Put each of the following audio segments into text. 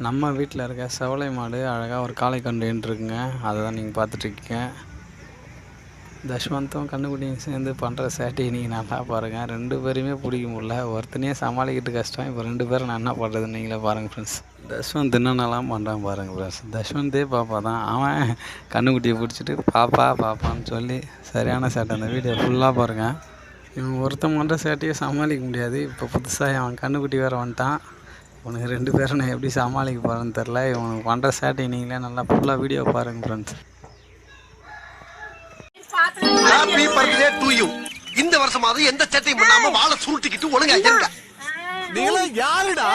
நம்ம வீட்டில் இருக்க செவலை மாடு அழகாக ஒரு காளை கண்டுன்ட்ருக்குங்க. அதை தான் நீங்கள் பார்த்துட்ருக்கீங்க. தஷ்வந்தும் கண்ணுக்குட்டியும் சேர்ந்து பண்ணுற சேட்டையை நீங்கள் நல்லா பாருங்கள். 2 பேரையுமே பிடிக்க முடியல. ஒருத்தனையே சமாளிக்கிட்டு கஷ்டம். இப்போ 2 பேரும் நான் என்ன பண்ணுறதுன்னு நீங்களே பாருங்கள் ஃப்ரெண்ட்ஸ். தஷ்வந்த் என்னென்னலாம் பண்ணுறான் பாருங்கள் ஃப்ரெண்ட்ஸ். தஷ்வந்தே பாப்பா தான். அவன் கண்ணுக்குட்டியை பிடிச்சிட்டு பாப்பான்னு சொல்லி சரியான சேட்டை. அந்த வீடியோ ஃபுல்லாக பாருங்கள். இவன் ஒருத்தன் பண்ணுற சேட்டையை சமாளிக்க முடியாது. இப்போ புதுசாக அவன் கண்ணுக்குட்டி வேறு வந்துட்டான். இவனுக்கு 2 பேரும் நான் எப்படி சமாளிக்க போகிறேன்னு தெரில. இவனுக்கு பண்ணுற சேட்டை நீங்களே நல்லா ஃபுல்லாக வீடியோ பாருங்கள் friends. Happy birthday to you. இந்த வருஷமாவது எந்த சேட்டையும் பண்ணாம வாழை சுருட்டிக்கிட்டு ஒழுங்கா இருங்க. நீங்களே யாருடா?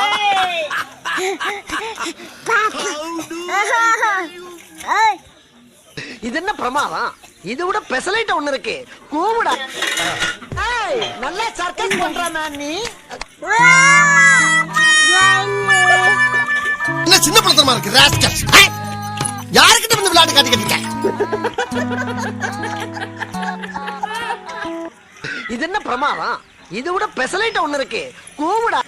இது என்ன பிரமாதம்? இது விட பெசலைட் ஒண்ணு இருக்கு. கூவுடா. ஏய், நல்லா சர்க்கஸ் பண்றானே நீ. என்ன சின்ன பழத்தமா இருக்கு ராஸ்கல். யார்கிட்ட வந்து விளையாட்டு காட்டிக்கிட்டு இருக்க? இது என்ன பிரமாதம்? இது விட பெசலைட் ஒண்ணு இருக்கு. கூவுடா.